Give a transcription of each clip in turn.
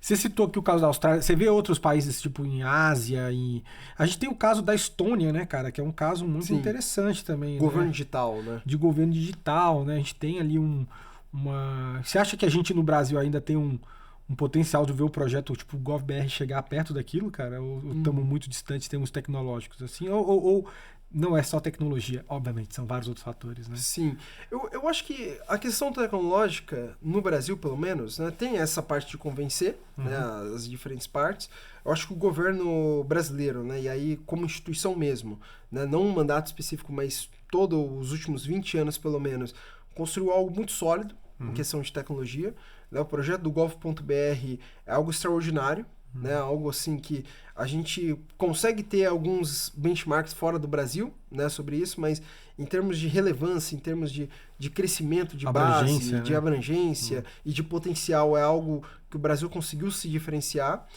Você citou aqui o caso da Austrália, você vê outros países, tipo em Ásia, a gente tem o caso da Estônia, né, cara, que é um caso muito Sim. interessante também, Governo né? digital, né? De governo digital, né? A gente tem ali uma... Você acha que a gente no Brasil ainda tem um potencial de ver o projeto tipo GovBR chegar perto daquilo, cara? Ou estamos muito distantes em termos tecnológicos, assim? Ou não é só tecnologia? Obviamente, são vários outros fatores, né? Sim. Eu acho que a questão tecnológica, no Brasil pelo menos, né, tem essa parte de convencer, né, as diferentes partes. Eu acho que o governo brasileiro, né, e aí como instituição mesmo, né, não um mandato específico, mas todos os últimos 20 anos pelo menos, construiu algo muito sólido em questão de tecnologia. Né, o projeto do Gov.br é algo extraordinário, né, algo assim que a gente consegue ter alguns benchmarks fora do Brasil, né, sobre isso, mas em termos de relevância, em termos de crescimento de base, Abrangência, de né? abrangência e de potencial, é algo que o Brasil conseguiu se diferenciar.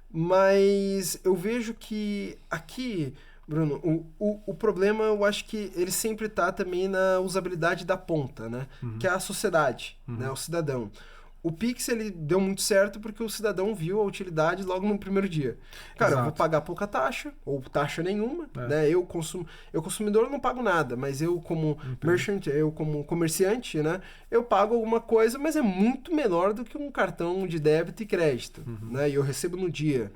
Mas eu vejo que aqui, Bruno, o problema eu acho que ele sempre está também na usabilidade da ponta, né? Que é a sociedade, né? O cidadão. O Pix, ele deu muito certo porque o cidadão viu a utilidade logo no primeiro dia. Cara, eu vou Exato. pagar pouca taxa, ou taxa nenhuma, É. né? Eu consumidor, não pago nada, mas eu como merchant, eu como comerciante, né? Eu pago alguma coisa, mas é muito menor do que um cartão de débito e crédito, né? E eu recebo no dia.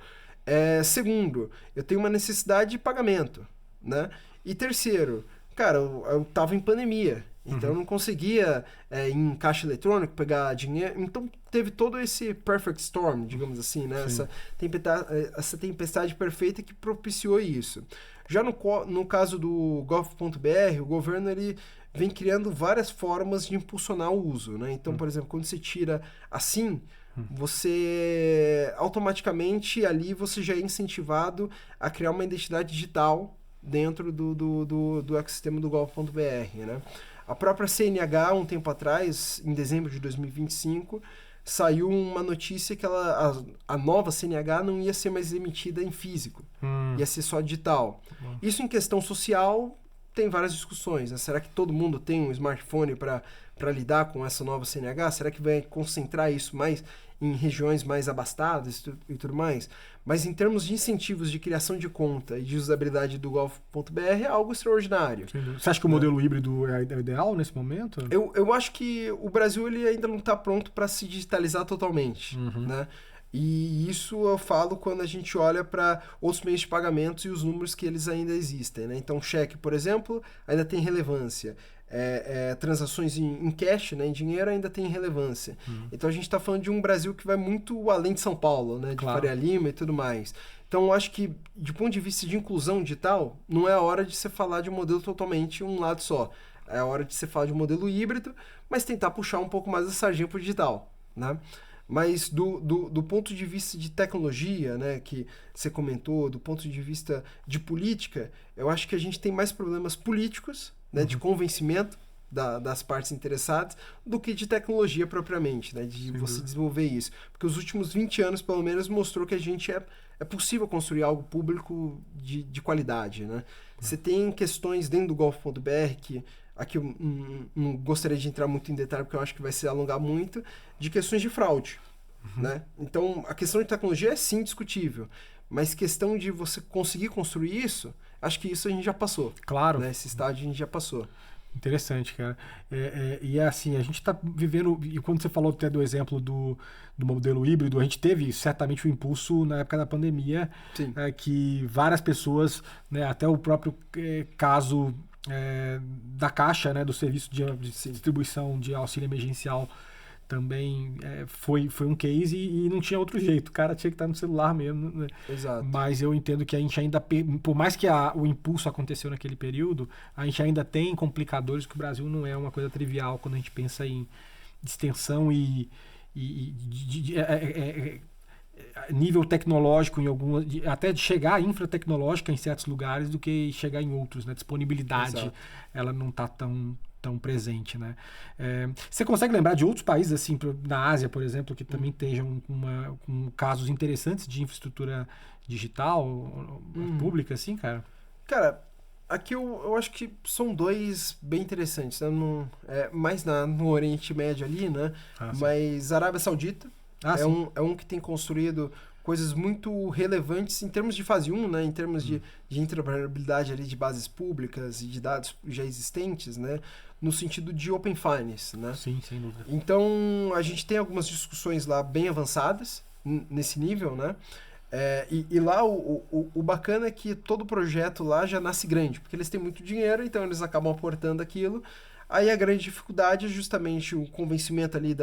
Segundo, eu tenho uma necessidade de pagamento, né? E terceiro, cara, eu tava em pandemia. Então eu não conseguia em caixa eletrônico pegar dinheiro. Então teve todo esse perfect storm, digamos assim, né? Essa tempestade perfeita que propiciou isso. Já no caso do Gov.br, o governo ele vem criando várias formas de impulsionar o uso, né? Então, por exemplo, quando você tira assim, você automaticamente ali você já é incentivado a criar uma identidade digital dentro do ecossistema do Gov.br, né? A própria CNH, um tempo atrás, em dezembro de 2025, saiu uma notícia que a nova CNH não ia ser mais emitida em físico, ia ser só digital. Isso em questão social tem várias discussões, né? Será que todo mundo tem um smartphone para lidar com essa nova CNH? Será que vai concentrar isso mais em regiões mais abastadas e tudo mais? Mas em termos de incentivos de criação de conta e de usabilidade do Gov.br é algo extraordinário. Você acha que o modelo híbrido é ideal nesse momento? Eu acho que o Brasil ele ainda não está pronto para se digitalizar totalmente, né? E isso eu falo quando a gente olha para outros meios de pagamentos e os números que eles ainda existem, né? Então, cheque, por exemplo, ainda tem relevância. Transações em cash, né, em dinheiro, ainda tem relevância. Então, a gente está falando de um Brasil que vai muito além de São Paulo, né? De Claro. Faria Lima e tudo mais. Então, eu acho que, de ponto de vista de inclusão digital, não é a hora de você falar de um modelo totalmente um lado só. É a hora de você falar de um modelo híbrido, mas tentar puxar um pouco mais a sardinha para o digital, né? Mas do ponto de vista de tecnologia, né, que você comentou, do ponto de vista de política, eu acho que a gente tem mais problemas políticos, né, de convencimento das partes interessadas, do que de tecnologia propriamente, né, de você desenvolver isso. Porque os últimos 20 anos, pelo menos, mostrou que a gente é possível construir algo público de qualidade, né? Você tem questões dentro do Gov.br que aqui eu não gostaria de entrar muito em detalhe porque eu acho que vai se alongar muito, de questões de fraude, né? Então, a questão de tecnologia é sim discutível, mas questão de você conseguir construir isso, acho que isso a gente já passou. Claro. Né? Esse estágio a gente já passou. Interessante, cara. E assim, a gente está vivendo, e quando você falou até do exemplo do modelo híbrido, a gente teve certamente o impulso na época da pandemia, que várias pessoas, né, até o próprio caso da Caixa, né, do serviço de distribuição de auxílio emergencial, também foi um case e não tinha outro jeito. O cara tinha que estar no celular mesmo. Né? Exato. Mas eu entendo que a gente ainda, por mais que o impulso aconteceu naquele período, a gente ainda tem complicadores, que o Brasil não é uma coisa trivial quando a gente pensa em extensão e nível tecnológico em algumas, até de chegar infratecnológica em certos lugares do que chegar em outros, né? Disponibilidade. Exato. Ela não está tão presente, né? Você consegue lembrar de outros países, assim, na Ásia, por exemplo, que também estejam com casos interessantes de infraestrutura digital, pública, assim, cara? Cara, aqui eu acho que são dois bem interessantes, né? Mais no Oriente Médio ali, né? Mas Arábia Saudita, é um que tem construído coisas muito relevantes em termos de fase 1, né? Em termos de interoperabilidade ali de bases públicas e de dados já existentes, né? No sentido de Open Finance, né? Sim, sem dúvida. Então, a gente tem algumas discussões lá bem avançadas nesse nível, né? E lá o bacana é que todo projeto lá já nasce grande, porque eles têm muito dinheiro, então eles acabam aportando aquilo. Aí a grande dificuldade é justamente o convencimento ali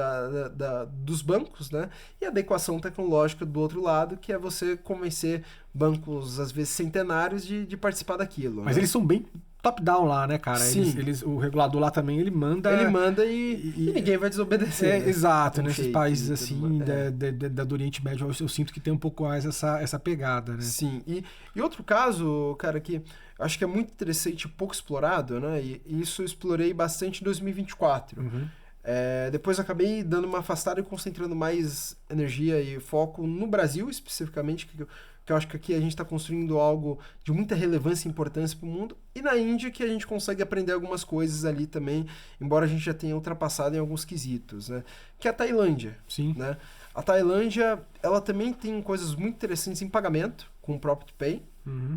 dos bancos, né? E a adequação tecnológica do outro lado, que é você convencer bancos, às vezes centenários, de participar daquilo. Mas né? eles são bem top-down lá, né, cara? Sim. O regulador lá também, ele manda... Ele manda e ninguém vai desobedecer. Né? Exato, nesses países assim, do Oriente Médio, eu sinto que tem um pouco mais essa pegada, né? Sim, e outro caso, cara, que acho que é muito interessante e pouco explorado, né? E isso eu explorei bastante em 2024. Uhum. Depois acabei dando uma afastada e concentrando mais energia e foco no Brasil, especificamente, que eu acho que aqui a gente está construindo algo de muita relevância e importância para o mundo, e na Índia que a gente consegue aprender algumas coisas ali também, embora a gente já tenha ultrapassado em alguns quesitos, né? Que é a Tailândia. Sim. Né? A Tailândia, ela também tem coisas muito interessantes em pagamento, com o Property Pay,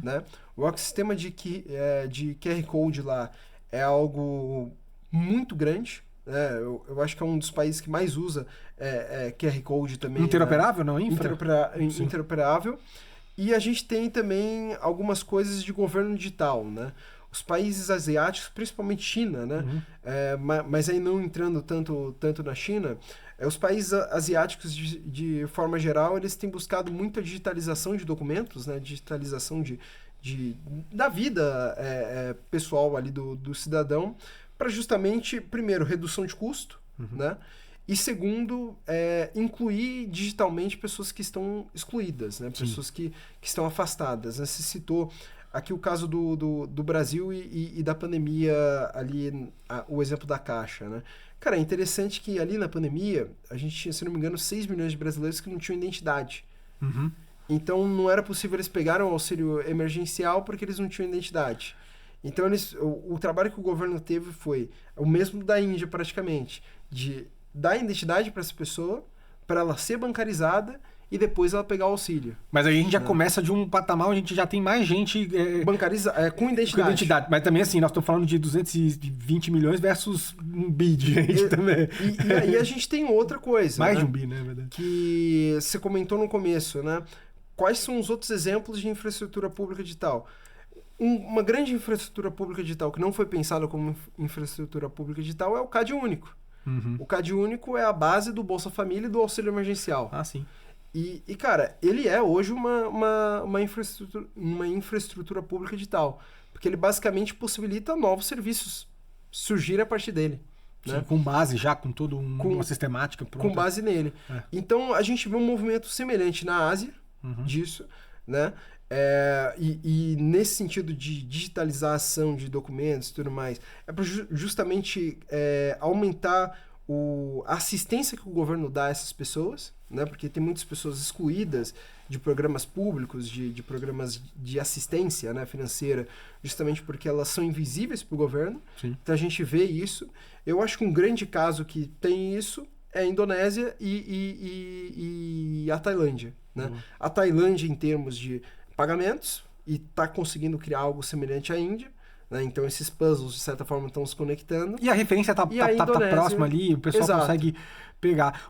né? O ecossistema de QR Code lá é algo muito grande. Eu acho que é um dos países que mais usa QR Code também. Interoperável, né? não? Interoperável. E a gente tem também algumas coisas de governo digital, né? Os países asiáticos, principalmente China, né? Mas aí não entrando tanto na China, os países asiáticos, de forma geral, eles têm buscado muito a digitalização de documentos, né? Digitalização da vida pessoal ali do cidadão, para justamente, primeiro, redução de custo, né? E segundo, incluir digitalmente pessoas que estão excluídas, né? Pessoas que estão afastadas. Né? Você citou aqui o caso do Brasil e da pandemia ali, o exemplo da Caixa, né? Cara, é interessante que ali na pandemia, a gente tinha, se não me engano, 6 milhões de brasileiros que não tinham identidade. Uhum. Então, não era possível eles pegarem o auxílio emergencial porque eles não tinham identidade. Então, o trabalho que o governo teve foi o mesmo da Índia, praticamente, de dar identidade para essa pessoa, para ela ser bancarizada e depois ela pegar o auxílio. Mas aí a gente já começa de um patamar onde a gente já tem mais gente bancarizada, com identidade. Com identidade. Mas também assim, nós estamos falando de 220 milhões versus um bi de gente também. E aí a gente tem outra coisa. Mais né? de um bi, né? Verdade. Que você comentou no começo, né? Quais são os outros exemplos de infraestrutura pública digital? Uma grande infraestrutura pública digital que não foi pensada como infraestrutura pública digital é o CAD único. Uhum. O CAD único é a base do Bolsa Família e do auxílio emergencial. Ah, sim. E cara, ele é hoje uma infraestrutura pública digital, porque ele basicamente possibilita novos serviços surgirem a partir dele. Sim, né? Com base já, com toda uma sistemática pronta. Com base nele. Então, a gente vê um movimento semelhante na Ásia disso, né? E nesse sentido de digitalização de documentos e tudo mais, é para justamente aumentar a assistência que o governo dá a essas pessoas, né? Porque tem muitas pessoas excluídas de programas públicos, de programas de assistência, né, financeira, justamente porque elas são invisíveis para o governo. Sim. Então a gente vê isso. Eu acho que um grande caso que tem isso é a Indonésia e a Tailândia. Né? A Tailândia em termos de pagamentos e está conseguindo criar algo semelhante à Índia. Né? Então esses puzzles, de certa forma, estão se conectando. E a referência tá próxima ali, o pessoal consegue pegar.